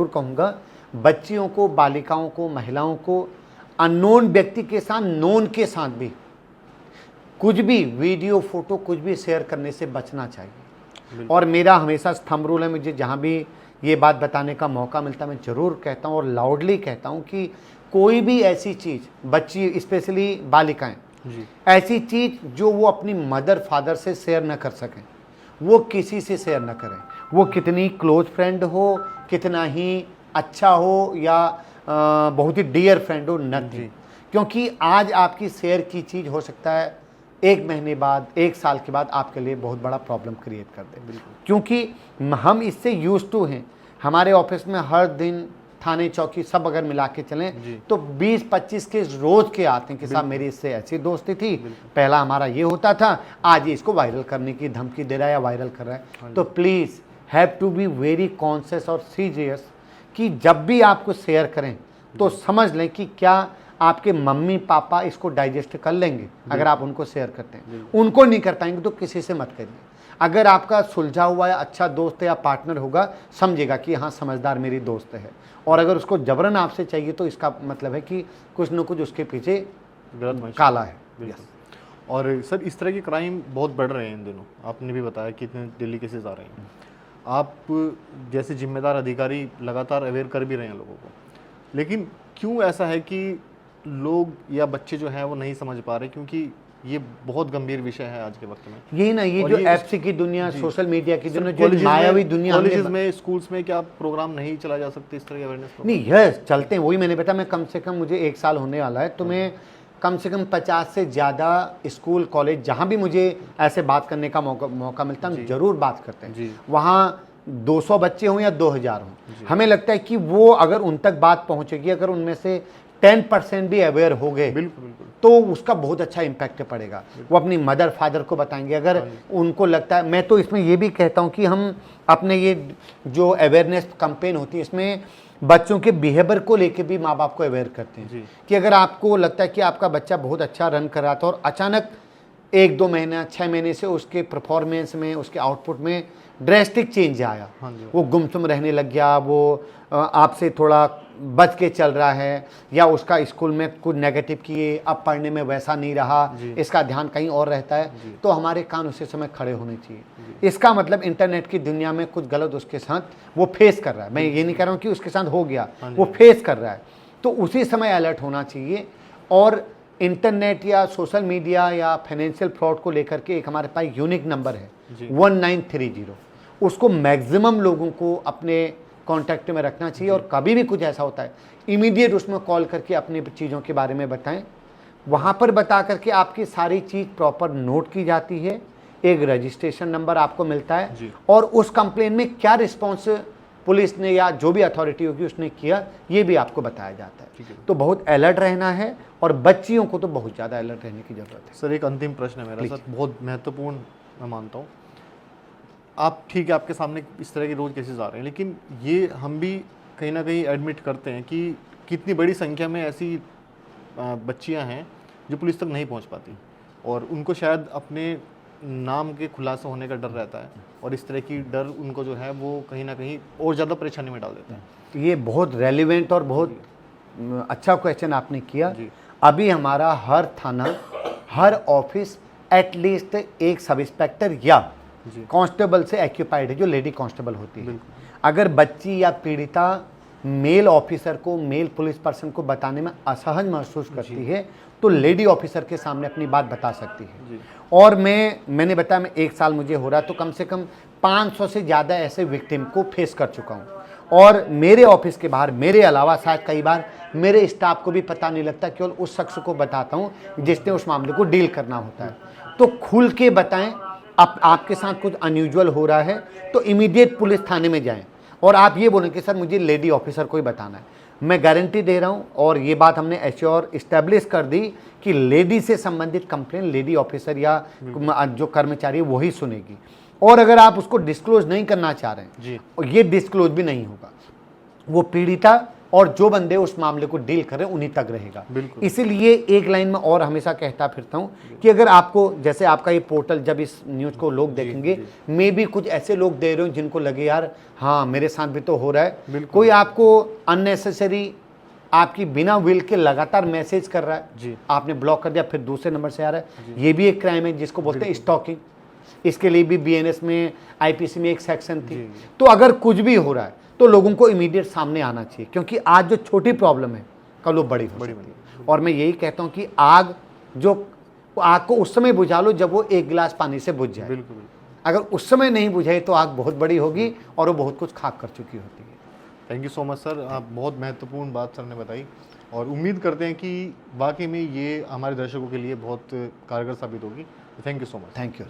जरूर कहूँगा बच्चियों को, बालिकाओं को, महिलाओं को अननोन व्यक्ति के साथ, नोन के साथ भी कुछ भी वीडियो, फोटो कुछ भी शेयर करने से बचना चाहिए। और मेरा हमेशा थंब रूल है, मुझे जहाँ भी ये बात बताने का मौका मिलता है मैं ज़रूर कहता हूँ और लाउडली कहता हूँ कि कोई भी ऐसी चीज़, बच्ची स्पेशली बालिकाएं, ऐसी चीज़ जो वो अपनी मदर फादर से शेयर न कर सकें, वो किसी से शेयर न करें। वो कितनी क्लोज फ्रेंड हो, कितना ही अच्छा हो या बहुत ही डियर फ्रेंड हो, नथिंग। क्योंकि आज आपकी शेयर की चीज़ हो सकता है 1 महीने बाद, 1 साल के बाद आपके लिए बहुत बड़ा प्रॉब्लम क्रिएट कर दे। क्योंकि हम इससे यूज टू हैं। हमारे ऑफिस में हर दिन थाने चौकी सब अगर मिला के चलें तो 20-25 के रोज के आते हैं कि साहब मेरी इससे ऐसी दोस्ती थी, पहला हमारा ये होता था, आज ये इसको वायरल करने की धमकी दे रहा है या वायरल कर रहा है। तो please have to be very conscious और सीरियस कि जब भी आपको शेयर करें तो समझ लें कि क्या आपके मम्मी पापा इसको डाइजेस्ट कर लेंगे। अगर आप उनको शेयर करते हैं, उनको नहीं कर पाएंगे तो किसी से मत करिए। अगर आपका सुलझा हुआ या अच्छा दोस्त या पार्टनर होगा, समझेगा कि हाँ समझदार मेरी दोस्त है, और अगर उसको जबरन आपसे चाहिए तो इसका मतलब है कि कुछ न कुछ उसके पीछे काला है। और सर इस तरह के क्राइम बहुत बढ़ रहे हैं इन दिनों, आपने भी बताया कि इतने डेली केसेस आ रहे हैं। आप जैसे जिम्मेदार अधिकारी लगातार अवेयर कर भी रहे हैं लोगों को, लेकिन क्यों ऐसा है कि लोग या बच्चे जो हैं वो नहीं समझ पा रहे? क्योंकि ये बहुत गंभीर विषय है आज के वक्त में। यही ना, ये जो एप्स की दुनिया, सोशल मीडिया की दुनिया, जो मायावी दुनिया, कॉलेजेस में, स्कूल्स में क्या प्रोग्राम नहीं चला जा सकते इस तरह के अवेयरनेस प्रोग्राम? नहीं, यस चलते हैं। वही मैंने बताया, मैं कम से कम, मुझे 1 साल होने वाला है तो मैं कम से कम 50 से ज़्यादा स्कूल कॉलेज जहाँ भी मुझे ऐसे बात करने का मौका मिलता है, हम जरूर बात करते हैं। वहाँ 200 बच्चे हों या 2000 हों, हमें लगता है कि वो अगर उन तक बात पहुँचेगी, अगर उनमें से 10% भी अवेयर हो गए तो उसका बहुत अच्छा इम्पैक्ट पड़ेगा। वो अपनी मदर फादर को बताएंगे। अगर उनको लगता है, मैं तो इसमें ये भी कहता हूँ कि हम अपने ये जो अवेयरनेस कैंपेन होती है इसमें बच्चों के बिहेवियर को लेके भी माँ बाप को अवेयर करते हैं कि अगर आपको लगता है कि आपका बच्चा बहुत अच्छा रन कर रहा था और अचानक 1-2 महीना, 6 महीने से उसके परफॉर्मेंस में, उसके आउटपुट में ड्रेस्टिक चेंज आया, वो गुमसुम रहने लग गया, वो आपसे थोड़ा बच के चल रहा है, या उसका स्कूल में कुछ नेगेटिव किए, अब पढ़ने में वैसा नहीं रहा, इसका ध्यान कहीं और रहता है, तो हमारे कान उसी समय खड़े होने चाहिए। इसका मतलब इंटरनेट की दुनिया में कुछ गलत उसके साथ वो फेस कर रहा है। मैं ये नहीं कह रहा हूँ कि उसके साथ हो गया, वो फेस कर रहा है, तो उसी समय अलर्ट होना चाहिए। और इंटरनेट या सोशल मीडिया या फाइनेंशियल फ्रॉड को लेकर के एक हमारे पास यूनिक नंबर है 1930, उसको मैक्सिमम लोगों को अपने कांटेक्ट में रखना चाहिए। और कभी भी कुछ ऐसा होता है इमीडिएट उसमें कॉल करके अपनी चीज़ों के बारे में बताएं। वहाँ पर बता करके आपकी सारी चीज़ प्रॉपर नोट की जाती है, एक रजिस्ट्रेशन नंबर आपको मिलता है, और उस कंप्लेन में क्या रिस्पॉन्स पुलिस ने या जो भी अथॉरिटी होगी उसने किया, ये भी आपको बताया जाता है। तो बहुत अलर्ट रहना है, और बच्चियों को तो बहुत ज़्यादा अलर्ट रहने की ज़रूरत है। सर एक अंतिम प्रश्न है मेरा, सर बहुत महत्वपूर्ण मैं मानता हूँ। आप ठीक है, आपके सामने इस तरह के रोज़ केसेस आ रहे हैं, लेकिन ये हम भी कहीं ना कहीं एडमिट करते हैं कि कितनी बड़ी संख्या में ऐसी बच्चियां हैं जो पुलिस तक नहीं पहुंच पाती, और उनको शायद अपने नाम के खुलासा होने का डर रहता है, और इस तरह की डर उनको जो है वो कहीं ना कहीं और ज़्यादा परेशानी में डाल देता है। ये बहुत रेलिवेंट और बहुत अच्छा क्वेश्चन आपने किया। अभी हमारा हर थाना, हर ऑफिस एटलीस्ट एक सब इंस्पेक्टर या कांस्टेबल से एक्यूपाइड है, जो लेडी कांस्टेबल होती है। अगर बच्ची या पीड़िता मेल ऑफिसर को, मेल पुलिस पर्सन को बताने में असहज महसूस करती है तो लेडी ऑफिसर के सामने अपनी बात बता सकती है। और मैंने बताया, मैं 1 साल मुझे हो रहा है तो कम से कम 500 से ज़्यादा ऐसे विक्टिम को फेस कर चुका हूँ। और मेरे ऑफिस के बाहर मेरे अलावा शायद कई बार मेरे स्टाफ को भी पता नहीं लगता, केवल उस शख्स को बताता हूँ जिसने उस मामले को डील करना होता है। तो खुल के बताएं, आपके साथ कुछ अनयूजुअल हो रहा है तो इमीडिएट पुलिस थाने में जाएं, और आप ये बोलें कि सर मुझे लेडी ऑफिसर को ही बताना है। मैं गारंटी दे रहा हूं, और ये बात हमने एश्योर इस्टेब्लिश कर दी कि लेडी से संबंधित कंप्लेन लेडी ऑफिसर या जो कर्मचारी है वही सुनेगी। और अगर आप उसको डिस्क्लोज नहीं करना चाह रहे हैं, ये डिस्क्लोज भी नहीं होगा। वो पीड़िता और जो बंदे उस मामले को डील कर रहे हैं उन्हीं तक रहेगा। बिल्कुल। इसीलिए एक लाइन में और हमेशा कहता फिरता हूँ कि अगर आपको, जैसे आपका ये पोर्टल जब इस न्यूज़ को लोग देखेंगे, मे भी कुछ ऐसे लोग दे रहे हो जिनको लगे यार हाँ मेरे साथ भी तो हो रहा है, कोई आपको अननेसेसरी आपकी बिना विल के लगातार मैसेज कर रहा है, आपने ब्लॉक कर दिया, फिर दूसरे नंबर से आ रहा है, ये भी एक क्राइम है जिसको बोलते हैं स्टॉकिंग। इसके लिए भी बीएनएस में, आईपीसी में एक सेक्शन थी। तो अगर कुछ भी हो रहा है तो लोगों को इमीडिएट सामने आना चाहिए, क्योंकि आज जो छोटी प्रॉब्लम है कल वो बड़ी हो सकती है। और मैं यही कहता हूँ कि आग को उस समय बुझा लो जब वो एक गिलास पानी से बुझ जाए। बिल्कुल। अगर उस समय नहीं बुझाई तो आग बहुत बड़ी होगी और वो बहुत कुछ खाक कर चुकी होती है। Thank you so much sir, आप बहुत महत्वपूर्ण बात सर ने बताई और उम्मीद करते हैं कि वाकई में ये हमारे दर्शकों के लिए बहुत कारगर साबित होगी। Thank you so much. Thank you.